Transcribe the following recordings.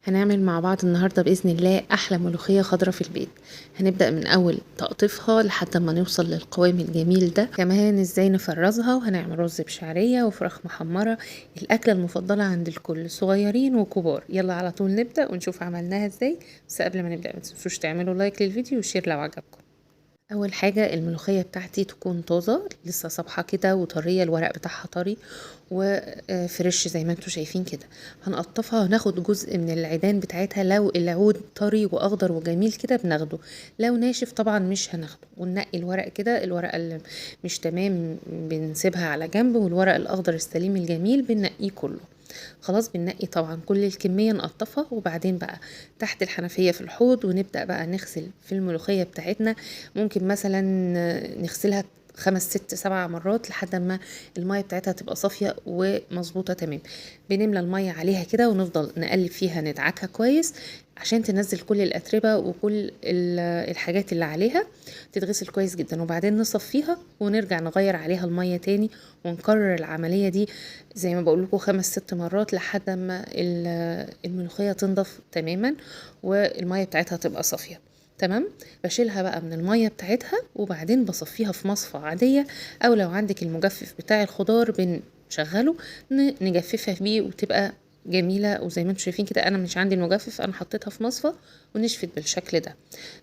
هنعمل مع بعض النهاردة بإذن الله أحلى ملوخية خضرة في البيت. هنبدأ من أول تقطيفها لحد ما نوصل للقوام الجميل ده، كمان ازاي نفرزها، وهنعمل رز بشعرية وفراخ محمرة، الأكلة المفضلة عند الكل صغيرين وكبار. يلا على طول نبدأ ونشوف عملناها ازاي. بس قبل ما نبدأ متنسوش تعملوا لايك للفيديو وشير لو عجبكم. اول حاجه الملوخيه بتاعتي تكون طازه لسه صبحه كده وطريه، الورق بتاعها طري وفريش زي ما انتم شايفين كده. هنقطفها وناخد جزء من العيدان بتاعتها، لو العود طري واخضر وجميل كده بناخده، لو ناشف طبعا مش هناخده. وننقي الورق كده، الورق اللي مش تمام بنسيبها على جنب، والورق الاخضر السليم الجميل بننقيه كله. خلاص بننقي طبعا كل الكمية نقطفها، وبعدين بقى تحت الحنفية في الحوض ونبدأ بقى نغسل في الملوخية بتاعتنا. ممكن مثلا نغسلها 5 6 7 مرات لحد ما المية بتاعتها تبقى صافية ومظبوطة تمام. بنملى المية عليها كده ونفضل نقلب فيها ندعكها كويس عشان تنزل كل الأتربة وكل الحاجات اللي عليها، تتغسل كويس جدا. وبعدين نصفيها ونرجع نغير عليها المية تاني، ونكرر العملية دي زي ما بقول لكم 5 6 مرات لحد ما الملوخية تنضف تماما والمية بتاعتها تبقى صافية تمام. بشيلها بقى من المية بتاعتها وبعدين بصفيها في مصفى عادية، او لو عندك المجفف بتاع الخضار بنشغله نجففها بيه وتبقى جميلة. وزي ما انتم شايفين كده انا مش عندي المجفف، انا حطيتها في مصفى ونشفت بالشكل ده.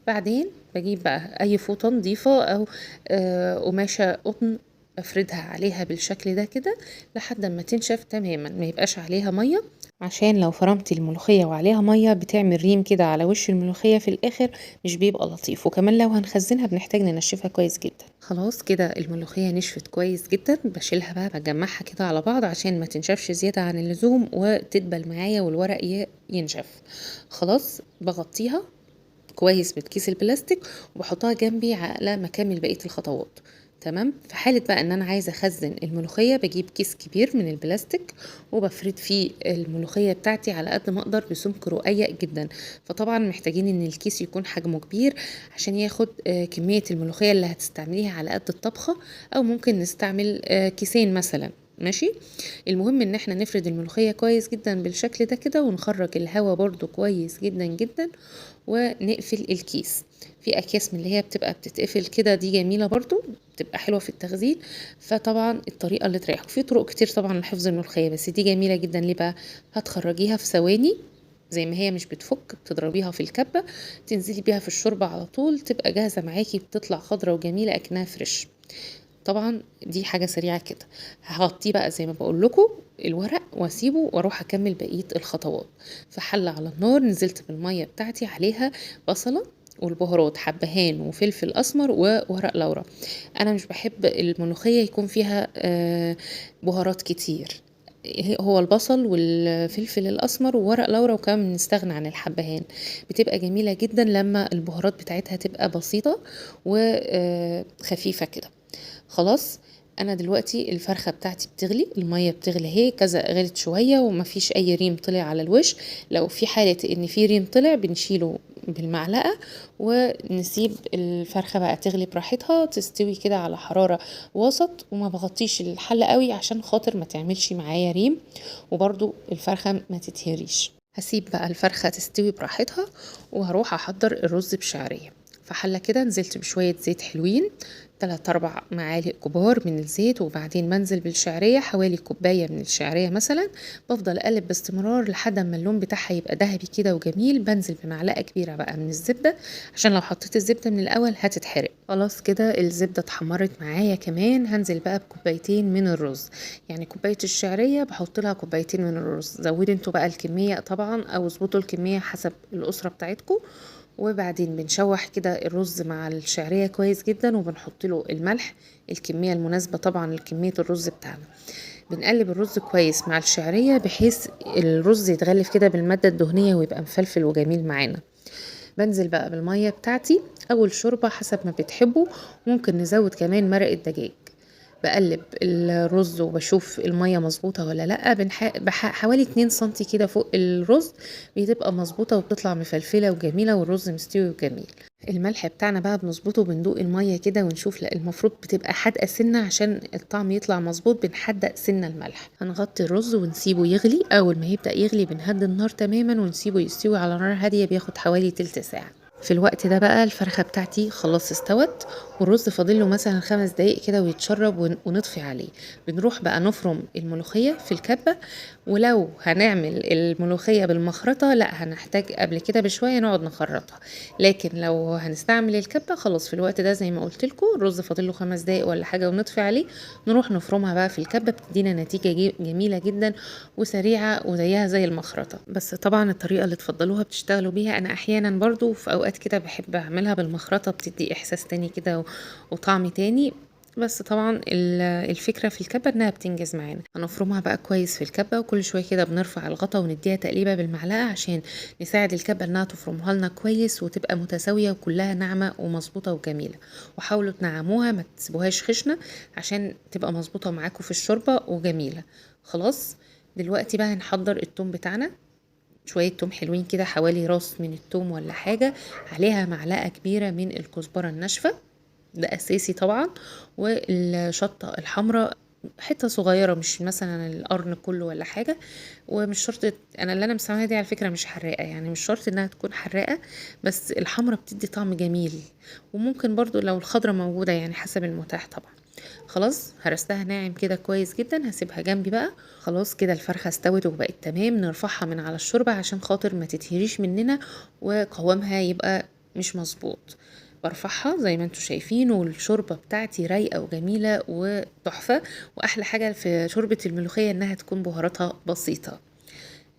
بعدين بجيب بقى اي فوطة نظيفة او قماشة قطن، افردها عليها بالشكل ده كده لحد ما تنشف تماما، ما يبقاش عليها ميه، عشان لو فرمتي الملوخية وعليها مية بتعمل ريم كده على وش الملوخية في الآخر، مش بيبقى لطيف. وكمان لو هنخزنها بنحتاج ننشفها كويس جدا. خلاص كده الملوخية نشفت كويس جدا، بشيلها بقى بجمعها كده على بعض عشان ما تنشفش زيادة عن اللزوم وتدبل معايا والورق ينشف. خلاص بغطيها كويس بالكيس البلاستيك وبحطها جنبي على ما اكمل بقيه الخطوات. تمام. في حاله بقى ان انا عايزه اخزن الملوخيه بجيب كيس كبير من البلاستيك وبفرد فيه الملوخيه بتاعتي على قد ما اقدر بسمك رقيق جدا. فطبعا محتاجين ان الكيس يكون حجمه كبير عشان ياخد كميه الملوخيه اللي هتستعمليها على قد الطبخه، او ممكن نستعمل كيسين مثلا. ماشي. المهم ان احنا نفرد الملوخية كويس جدا بالشكل ده كده، ونخرج الهواء برضو كويس جدا جدا، ونقفل الكيس. في اكياس من اللي هي بتبقى بتتقفل كده دي جميلة برضو، بتبقى حلوة في التخزين. فطبعا الطريقة اللي تريحك، في طرق كتير طبعا لحفظ الملوخية بس دي جميلة جدا. ليه بقى؟ هتخرجيها في ثواني زي ما هي مش بتفك، بتضربيها في الكبة تنزلي بيها في الشوربة على طول، تبقى جاهزة معاكي، بتطلع خضرة وجميلة اكنها فريش. طبعا دي حاجة سريعة كده. هغطيه بقى زي ما بقول لكم الورق واسيبه واروح اكمل بقية الخطوات. في حلة على النار نزلت بالمية بتاعتي، عليها بصلة والبهارات، حبهان وفلفل اسمر وورق لورا. انا مش بحب الملوخية يكون فيها بهارات كتير، هو البصل والفلفل الاسمر وورق لورا، وكمان نستغنى عن الحبهان. بتبقى جميلة جدا لما البهارات بتاعتها تبقى بسيطة وخفيفة كده. خلاص. انا دلوقتي الفرخه بتاعتي بتغلي، الميه بتغلي اهي كذا، غلت شويه ومفيش اي ريم طلع على الوش. لو في حاله ان في ريم طلع بنشيله بالمعلقه ونسيب الفرخه بقى تغلي براحتها، تستوي كده على حراره وسط، وما بغطيش الحله قوي عشان خاطر ما تعملش معايا ريم وبرضو الفرخه ما تتهريش. هسيب بقى الفرخه تستوي براحتها وهروح احضر الرز بشعريه. في حله كده نزلت بشويه زيت حلوين، 3 4 معالق كبار من الزيت، وبعدين بنزل بالشعرية حوالي كوباية من الشعرية مثلا. بفضل اقلب باستمرار لحد ما اللون بتاعها يبقى ذهبي كده وجميل. بنزل بمعلقة كبيرة بقى من الزبدة عشان لو حطيت الزبدة من الاول هتتحرق. خلاص كده الزبدة اتحمرت معايا. كمان هنزل بقى بكوبايتين من الرز، يعني كوباية الشعرية بحط لها كوبايتين من الرز. زودوا انتوا بقى الكمية طبعا او اظبطوا الكمية حسب الاسرة بتاعتكم. وبعدين بنشوح كده الرز مع الشعرية كويس جدا وبنحط له الملح، الكمية المناسبة طبعا لكمية الرز بتاعنا. بنقلب الرز كويس مع الشعرية بحيث الرز يتغلف كده بالمادة الدهنية ويبقى مفلفل وجميل معانا. بنزل بقى بالمية بتاعتي أول شوربة حسب ما بتحبوا، ممكن نزود كمان مرق الدجاج. بقلب الرز وبشوف المية مظبوطة ولا لأ. حوالي 2 سنتي كده فوق الرز بتبقى مظبوطة وبتطلع مفلفلة وجميلة والرز مستوي وجميل. الملح بتاعنا بقى بنظبطه، بندوق المية كده ونشوف. لا المفروض بتبقى حادقة سنة عشان الطعم يطلع مظبوط، بنحدق سنة الملح. هنغطي الرز ونسيبه يغلي. اول ما يبدأ يغلي بنهدي النار تماما ونسيبه يستوي على نار هادية، بياخد حوالي تلت ساعة. في الوقت ده بقى الفرخة بتاعتي خلاص استوت، والرز فاضله مثلا 5 دقايق كده ويتشرب ونطفي عليه. بنروح بقى نفرم الملوخية في الكبة. ولو هنعمل الملوخية بالمخرطة لا هنحتاج قبل كده بشوية نقعد نخرطها، لكن لو هنستعمل الكبة خلاص في الوقت ده زي ما قلت لكم الرز فاضله 5 دقايق ولا حاجة ونطفي عليه، نروح نفرمها بقى في الكبة. بتدينا نتيجة جميلة جدا وسريعة وزيها زي المخرطة. بس طبعا الطريقة اللي تفضلوها بتشتغلوا بيها. انا احيانا برضو في اوقات كده بحب اعملها بالمخرطة، بتدي احساس تاني كده وطعم تاني. بس طبعا الفكرة في الكبة انها بتنجز معانا. هنفرمها بقى كويس في الكبة، وكل شوية كده بنرفع الغطا ونديها تقليبة بالمعلقة عشان نساعد الكبة انها تفرمها لنا كويس وتبقى متساوية وكلها ناعمة ومظبوطة وجميلة. وحاولوا تنعموها ما تسيبوهاش خشنة عشان تبقى مظبوطة معاكم في الشوربة وجميلة. خلاص دلوقتي بقى هنحضر التوم بتاعنا. شوية توم حلوين كده، حوالي راس من التوم ولا حاجة، عليها معلقة كبيرة من الكزبرة الناشفة، ده اساسي طبعا. والشطة الحمراء حتة صغيرة، مش مثلا القرن كله ولا حاجة. ومش شرط، انا اللي انا مسويها دي على فكرة مش حراقة، يعني مش شرط انها تكون حراقة، بس الحمراء بتدي طعم جميل. وممكن برضو لو الخضرة موجودة، يعني حسب المتاح طبعا. خلاص هرستها ناعم كده كويس جدا، هسيبها جنبي بقى. خلاص كده الفرخة استوت وبقت تمام. نرفعها من على الشوربة عشان خاطر ما تتهريش مننا وقوامها يبقى مش مظبوط. برفعها زي ما انتوا شايفين، والشوربة بتاعتي رايقة وجميلة وتحفة. واحلى حاجة في شوربة الملوخية انها تكون بهاراتها بسيطة.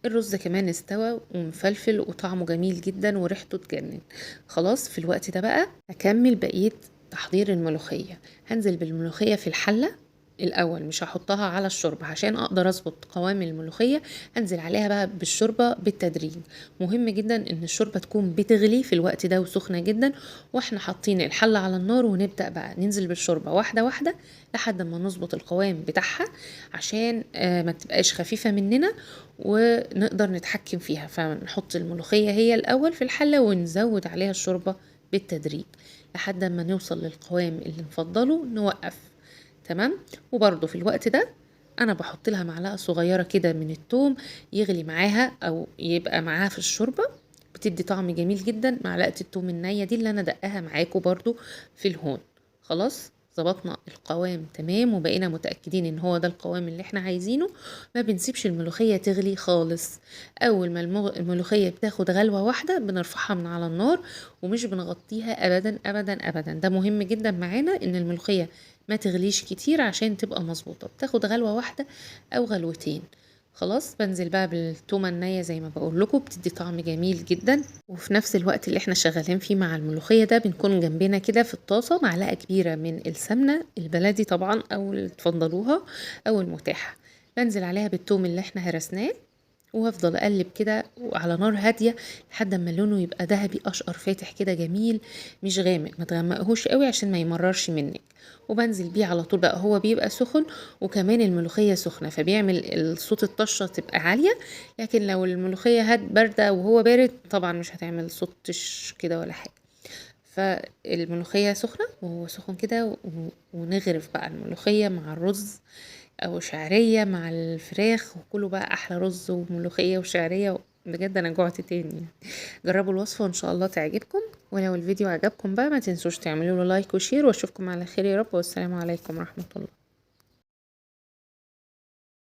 الرز كمان استوى ومفلفل وطعمه جميل جدا وريحته تجنن. خلاص في الوقت ده بقى هكمل بقية تحضير الملوخية. هنزل بالملوخية في الحلة الاول، مش هحطها على الشوربه عشان اقدر اظبط قوام الملوخيه. انزل عليها بقى بالشوربه بالتدريج. مهم جدا ان الشوربه تكون بتغلي في الوقت ده وسخنه جدا، واحنا حاطين الحله على النار، ونبدا بقى ننزل بالشوربه واحده واحده لحد ما نظبط القوام بتاعها عشان ما تبقاش خفيفه مننا ونقدر نتحكم فيها. فنحط الملوخيه هي الاول في الحله ونزود عليها الشوربه بالتدريج لحد ما نوصل للقوام اللي نفضله نوقف. تمام. وبرضو في الوقت ده انا بحط لها معلقه صغيره كده من الثوم يغلي معاها او يبقى معاها في الشوربه، بتدي طعم جميل جدا. معلقه الثوم النيه دي اللي انا دقها معاكم برضو في الهون. خلاص ظبطنا القوام تمام وبقينا متأكدين ان هو ده القوام اللي احنا عايزينه. ما بنسيبش الملوخية تغلي خالص. اول ما الملوخية بتاخد غلوة واحدة بنرفعها من على النار، ومش بنغطيها ابدا ابدا ابدا. ده مهم جدا معانا ان الملوخية ما تغليش كتير عشان تبقى مظبوطة، بتاخد غلوة واحدة او غلوتين. خلاص بنزل بقى بالتومه النيه زي ما بقول لكم، بتدي طعم جميل جدا. وفي نفس الوقت اللي احنا شغالين فيه مع الملوخيه ده بنكون جنبنا كده في الطاسه معلقه كبيره من السمنه البلدي طبعا او اللي تفضلوها او المتاحه. بنزل عليها بالثوم اللي احنا هرسناه، وافضل اقلب كده على نار هاديه لحد ما لونه يبقى ذهبي اشقر فاتح كده جميل، مش غامق. ما تغمقهوش قوي عشان ما يمررش منك. وبنزل بيه على طول بقى، هو بيبقى سخن وكمان الملوخيه سخنه فبيعمل صوت الطشه تبقى عاليه. لكن لو الملوخيه بارده وهو بارد طبعا مش هتعمل صوت تش كده ولا حاجه. فالملوخيه سخنه وهو سخن كده ونغرف بقى الملوخيه مع الرز او شعريه مع الفراخ، وكله بقى احلى رز وملوخيه وشعريه. بجد انا جوعت تاني. جربوا الوصفه وان شاء الله تعجبكم. ولو الفيديو عجبكم بقى ما تنسوش تعملوا له لايك وشير، واشوفكم على خير يا رب، والسلام عليكم ورحمه الله.